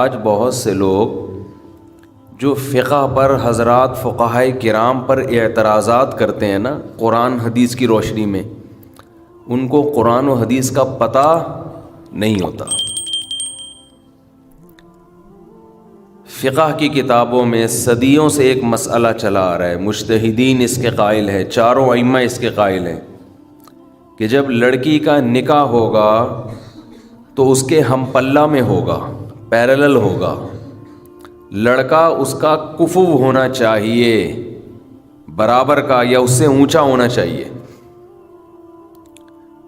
آج بہت سے لوگ جو فقہ پر حضرات فقہائے کرام پر اعتراضات کرتے ہیں نا قرآن حدیث کی روشنی میں، ان کو قرآن و حدیث کا پتہ نہیں ہوتا۔ فقہ کی کتابوں میں صدیوں سے ایک مسئلہ چلا آ رہا ہے، مجتہدین اس کے قائل ہیں، چاروں ائمہ اس کے قائل ہیں کہ جب لڑکی کا نکاح ہوگا تو اس کے ہم پلہ میں ہوگا، پیرلل ہوگا، لڑکا اس کا کفو ہونا چاہیے، برابر کا یا اس سے اونچا ہونا چاہیے۔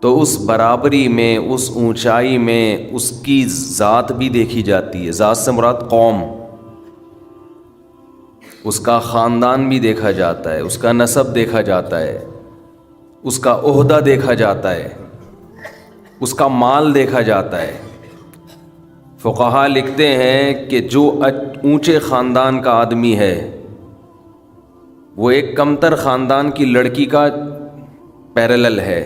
تو اس برابری میں، اس اونچائی میں اس کی ذات بھی دیکھی جاتی ہے، ذات سے مراد قوم، اس کا خاندان بھی دیکھا جاتا ہے، اس کا نسب دیکھا جاتا ہے، اس کا عہدہ دیکھا جاتا ہے، اس کا مال دیکھا جاتا ہے۔ فقہا لکھتے ہیں کہ جو اونچے خاندان کا آدمی ہے وہ ایک کمتر خاندان کی لڑکی کا پیرلل ہے،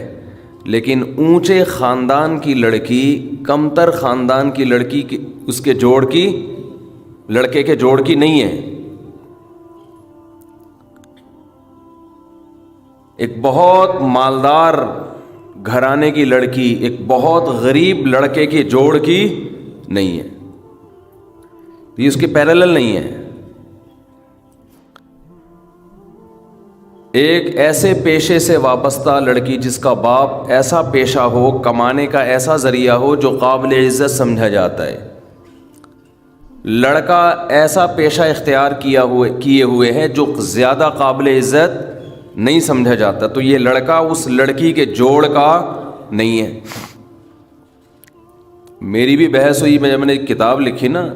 لیکن اونچے خاندان کی لڑکی کمتر خاندان کی لڑکی کی اس کے جوڑ کی لڑکے کے جوڑ کی نہیں ہے۔ ایک بہت مالدار گھرانے کی لڑکی ایک بہت غریب لڑکے کے جوڑ کی نہیں ہے، یہ اس کے پیرلل نہیں ہے۔ ایک ایسے پیشے سے وابستہ لڑکی جس کا باپ ایسا پیشہ ہو، کمانے کا ایسا ذریعہ ہو جو قابل عزت سمجھا جاتا ہے، لڑکا ایسا پیشہ اختیار کیے ہوئے ہے جو زیادہ قابل عزت نہیں سمجھا جاتا، تو یہ لڑکا اس لڑکی کے جوڑ کا نہیں ہے۔ میری بھی بحث ہوئی، جب میں نے ایک کتاب لکھی نا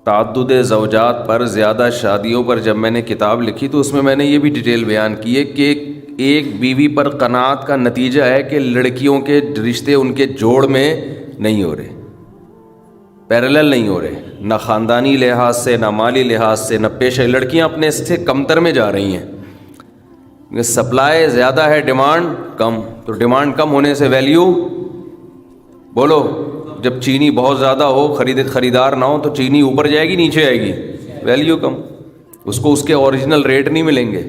تعدد زوجات پر، زیادہ شادیوں پر، جب میں نے کتاب لکھی تو اس میں میں نے یہ بھی ڈیٹیل بیان کی ہے کہ ایک بیوی پر قناعت کا نتیجہ ہے کہ لڑکیوں کے رشتے ان کے جوڑ میں نہیں ہو رہے، پیرلل نہیں ہو رہے، نہ خاندانی لحاظ سے، نہ مالی لحاظ سے، نہ پیشہ۔ لڑکیاں اپنے سے کمتر میں جا رہی ہیں، سپلائی زیادہ ہے، ڈیمانڈ کم، تو ڈیمانڈ کم ہونے سے ویلیو، بولو، جب چینی بہت زیادہ ہو، خریدار نہ ہو تو چینی اوپر جائے گی نیچے آئے گی، ویلیو کم، اس کو اس کے اوریجنل ریٹ نہیں ملیں گے۔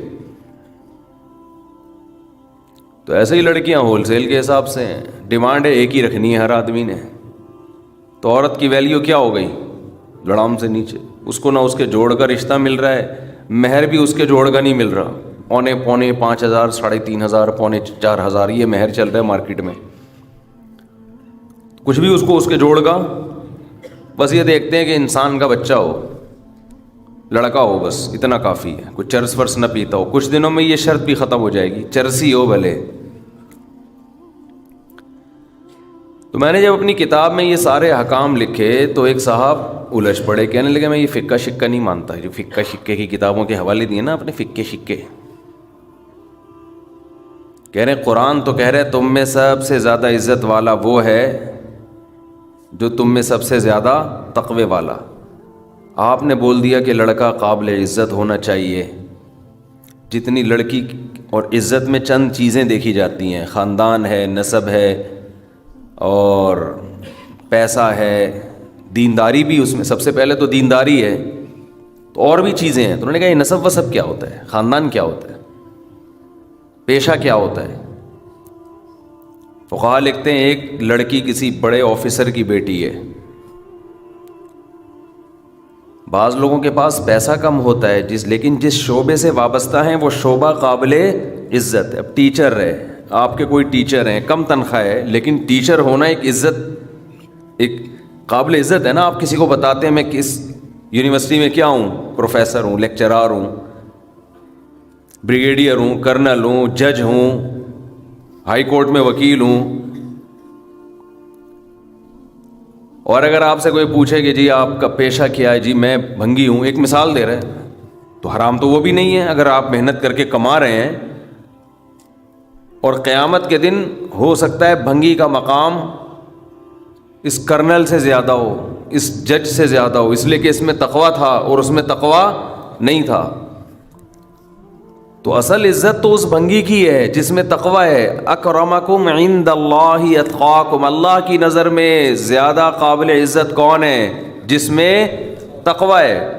تو ایسے ہی لڑکیاں ہول سیل کے حساب سے ہیں، ڈیمانڈ ہے ایک ہی رکھنی ہے ہر آدمی نے، تو عورت کی ویلیو کیا ہو گئی؟ لڑام سے نیچے، اس کو نہ اس کے جوڑ کا رشتہ مل رہا ہے، مہر بھی اس کے جوڑ کا نہیں مل رہا، پونے 5,000، 3,500، 4,000 یہ مہر چل رہا ہے مارکیٹ میں، کچھ بھی اس کو اس کے جوڑ کا، بس یہ دیکھتے ہیں کہ انسان کا بچہ ہو، لڑکا ہو، بس اتنا کافی ہے، کچھ چرس ورس نہ پیتا ہو۔ کچھ دنوں میں یہ شرط بھی ختم ہو جائے گی، چرسی ہو بھلے۔ تو میں نے جب اپنی کتاب میں یہ سارے احکام لکھے تو ایک صاحب الجھ پڑے، کہنے لگے میں یہ فقہ شکہ نہیں مانتا، جو فقہ شکے کی کتابوں کے حوالے دیے نا اپنے فقہ شکے، کہہ رہے قرآن تو کہہ رہے تم میں سب سے زیادہ عزت والا وہ ہے جو تم میں سب سے زیادہ تقوی والا، آپ نے بول دیا کہ لڑکا قابل عزت ہونا چاہیے۔ جتنی لڑکی اور عزت میں چند چیزیں دیکھی جاتی ہیں، خاندان ہے، نسب ہے، اور پیسہ ہے، دینداری بھی اس میں سب سے پہلے تو دینداری ہے، تو اور بھی چیزیں ہیں۔ تو انہوں نے کہا یہ نسب وسب کیا ہوتا ہے، خاندان کیا ہوتا ہے، پیشہ کیا ہوتا ہے؟ فقہا لکھتے ہیں ایک لڑکی کسی بڑے آفیسر کی بیٹی ہے، بعض لوگوں کے پاس پیسہ کم ہوتا ہے لیکن جس شعبے سے وابستہ ہیں وہ شعبہ قابل عزت ہے۔ اب ٹیچر ہے، آپ کے کوئی ٹیچر ہیں، کم تنخواہ ہے، لیکن ٹیچر ہونا ایک عزت، ایک قابل عزت ہے نا۔ آپ کسی کو بتاتے ہیں میں کس یونیورسٹی میں کیا ہوں، پروفیسر ہوں، لیکچرار ہوں، بریگیڈیئر ہوں، کرنل ہوں، جج ہوں، ہائی کورٹ میں وکیل ہوں، اور اگر آپ سے کوئی پوچھے کہ جی آپ کا پیشہ کیا ہے، جی میں بھنگی ہوں، ایک مثال دے رہے ہیں، تو حرام تو وہ بھی نہیں ہے اگر آپ محنت کر کے کما رہے ہیں، اور قیامت کے دن ہو سکتا ہے بھنگی کا مقام اس کرنل سے زیادہ ہو، اس جج سے زیادہ ہو، اس لیے کہ اس میں تقویٰ تھا اور اس میں تقویٰ نہیں تھا۔ تو اصل عزت تو اس بھنگی کی ہے جس میں تقوی ہے. اکرمکم عند اللہ اتقاکم, اللہ کی نظر میں زیادہ قابل عزت کون ہے؟ جس میں تقوی ہے.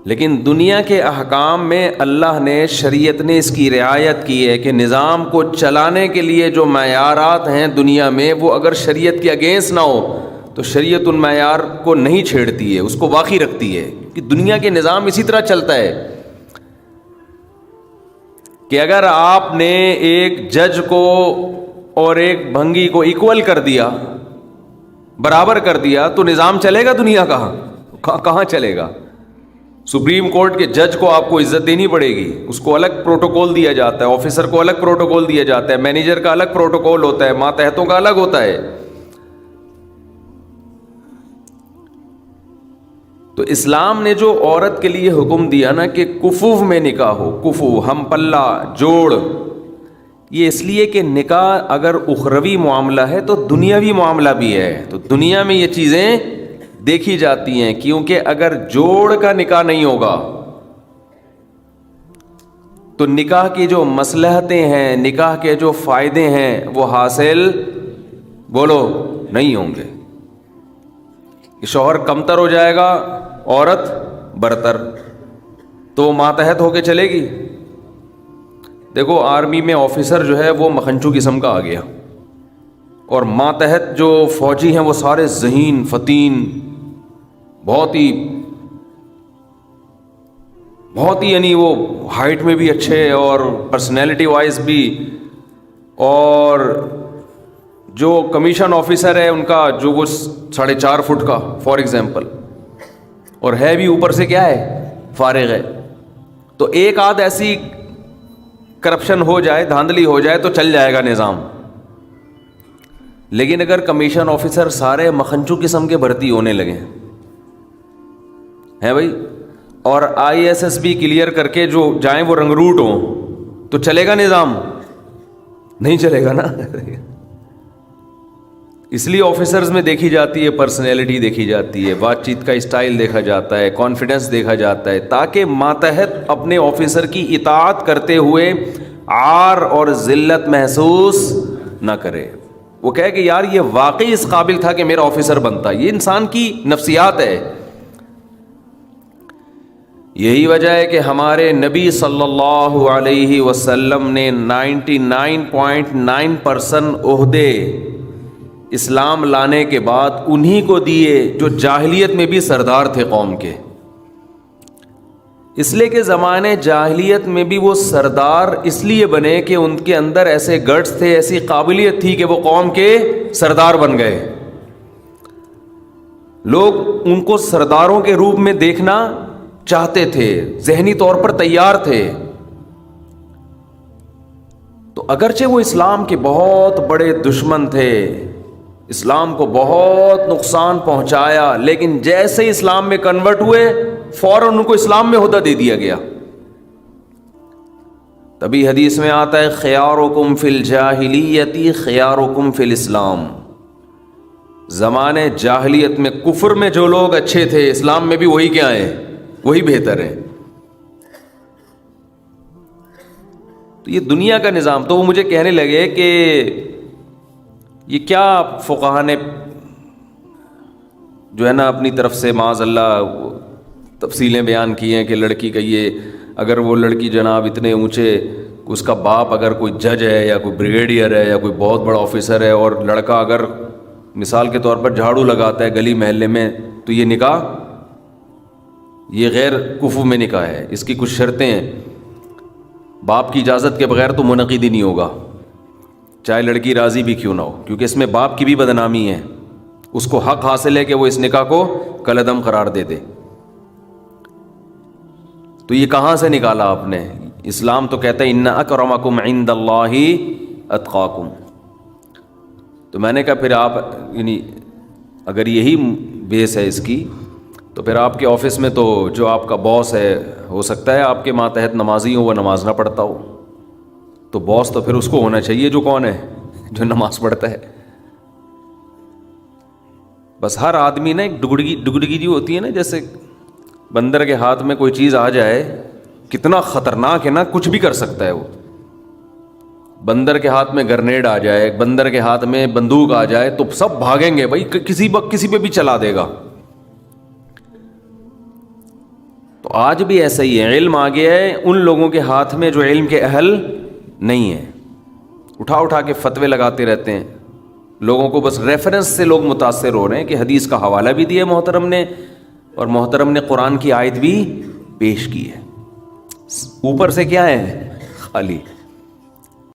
لیکن دنیا کے احکام میں اللہ نے, شریعت نے اس کی رعایت کی ہے کہ نظام کو چلانے کے لیے جو معیارات ہیں دنیا میں, وہ اگر شریعت کے اگینسٹ نہ ہو تو شریعت ان معیار کو نہیں چھیڑتی ہے, اس کو باقی رکھتی ہے. کہ دنیا کے نظام اسی طرح چلتا ہے کہ اگر آپ نے ایک جج کو اور ایک بھنگی کو ایکول کر دیا, برابر کر دیا, تو نظام چلے گا دنیا کہاں چلے گا؟ سپریم کورٹ کے جج کو آپ کو عزت دینی پڑے گی, اس کو الگ پروٹوکول دیا جاتا ہے, آفیسر کو الگ پروٹوکول دیا جاتا ہے, مینیجر کا الگ پروٹوکول ہوتا ہے, ماتحتوں کا الگ ہوتا ہے. تو اسلام نے جو عورت کے لیے حکم دیا نا کہ کفوف میں نکاح ہو, کفو ہم پلہ جوڑ, یہ اس لیے کہ نکاح اگر اخروی معاملہ ہے تو دنیاوی معاملہ بھی ہے. تو دنیا میں یہ چیزیں دیکھی جاتی ہیں, کیونکہ اگر جوڑ کا نکاح نہیں ہوگا تو نکاح کی جو مصلحتیں ہیں, نکاح کے جو فائدے ہیں وہ حاصل بولو نہیں ہوں گے. شوہر کمتر ہو جائے گا, عورت برتر, تو وہ ماتحت ہو کے چلے گی. دیکھو آرمی میں آفیسر جو ہے وہ مکھنچو قسم کا آ گیا, اور ماتحت جو فوجی ہیں وہ سارے ذہین فتین, بہت ہی یعنی وہ ہائٹ میں بھی اچھے اور پرسنالٹی وائز بھی. اور جو کمیشن آفیسر ہے ان کا جو وہ 4.5 فٹ کا فار ایگزامپل, اور ہے بھی اوپر سے کیا ہے, فارغ ہے. تو ایک آدھ ایسی کرپشن ہو جائے, دھاندلی ہو جائے تو چل جائے گا نظام. لیکن اگر کمیشن آفیسر سارے مکھنچو قسم کے بھرتی ہونے لگے ہیں بھائی, اور ISSB کلیئر کر کے جو جائیں وہ رنگروٹ ہوں, تو چلے گا نظام؟ نہیں چلے گا نا. اس لیے آفیسرز میں دیکھی جاتی ہے پرسنالٹی, دیکھی جاتی ہے بات چیت کا اسٹائل, دیکھا جاتا ہے کانفیڈنس, دیکھا جاتا ہے, تاکہ ماتحت اپنے آفیسر کی اطاعت کرتے ہوئے عار اور ذلت محسوس نہ کرے. وہ کہے کہ یار یہ واقعی اس قابل تھا کہ میرا آفیسر بنتا. یہ انسان کی نفسیات ہے. یہی وجہ ہے کہ ہمارے نبی صلی اللہ علیہ وسلم نے 99.9% عہدے اسلام لانے کے بعد انہی کو دیے جو جاہلیت میں بھی سردار تھے قوم کے. اس لیے کہ زمانے جاہلیت میں بھی وہ سردار اس لیے بنے کہ ان کے اندر ایسے گٹس تھے, ایسی قابلیت تھی کہ وہ قوم کے سردار بن گئے. لوگ ان کو سرداروں کے روپ میں دیکھنا چاہتے تھے, ذہنی طور پر تیار تھے. تو اگرچہ وہ اسلام کے بہت بڑے دشمن تھے, اسلام کو بہت نقصان پہنچایا, لیکن جیسے ہی اسلام میں کنورٹ ہوئے فوراً ان کو اسلام میں عہدہ دے دیا گیا. تبھی حدیث میں آتا ہے خیارکم فی الجاہلیت خیارکم فی الاسلام. زمانے جاہلیت میں کفر میں جو لوگ اچھے تھے, اسلام میں بھی وہی کیا ہیں, وہی بہتر ہیں. تو یہ دنیا کا نظام. تو وہ مجھے کہنے لگے کہ یہ کیا فقہا نے جو ہے نا اپنی طرف سے معاذ اللہ تفصیلیں بیان کی ہیں کہ لڑکی کا یہ, اگر وہ لڑکی جناب اتنے اونچے, اس کا باپ اگر کوئی جج ہے یا کوئی بریگیڈیئر ہے یا کوئی بہت بڑا آفیسر ہے, اور لڑکا اگر مثال کے طور پر جھاڑو لگاتا ہے گلی محلے میں, تو یہ نکاح یہ غیر کفو میں نکاح ہے. اس کی کچھ شرطیں ہیں, باپ کی اجازت کے بغیر تو منعقد ہی نہیں ہوگا, چاہے لڑکی راضی بھی کیوں نہ ہو, کیونکہ اس میں باپ کی بھی بدنامی ہے. اس کو حق حاصل ہے کہ وہ اس نکاح کو کالعدم قرار دے دے. تو یہ کہاں سے نکالا آپ نے؟ اسلام تو کہتا ہے ان اکرمکم عند اللہ اتقاکم. تو میں نے کہا پھر آپ یعنی اگر یہی بیس ہے اس کی, تو پھر آپ کے آفس میں تو جو آپ کا باس ہے, ہو سکتا ہے آپ کے ماتحت نمازی ہو, وہ نماز نہ پڑھتا ہو, تو باس تو پھر اس کو ہونا چاہیے جو کون ہے, جو نماز پڑھتا ہے. بس ہر آدمی نا ایک ڈگڈگی جو ہوتی ہے نا, جیسے بندر کے ہاتھ میں کوئی چیز آ جائے کتنا خطرناک ہے نا, کچھ بھی کر سکتا ہے وہ. بندر کے ہاتھ میں گرنیڈ آ جائے, بندر کے ہاتھ میں بندوق آ جائے تو سب بھاگیں گے بھائی, کسی وقت کسی پہ بھی چلا دے گا. تو آج بھی ایسا ہی ہے, علم آ گیا ہے ان لوگوں کے ہاتھ میں جو علم کے اہل نہیں ہیں, اٹھا اٹھا کے فتوے لگاتے رہتے ہیں لوگوں کو, بس ریفرنس سے لوگ متاثر ہو رہے ہیں کہ حدیث کا حوالہ بھی دیا محترم نے, اور محترم نے قرآن کی آیت بھی پیش کی ہے, اوپر سے کیا ہے, خالی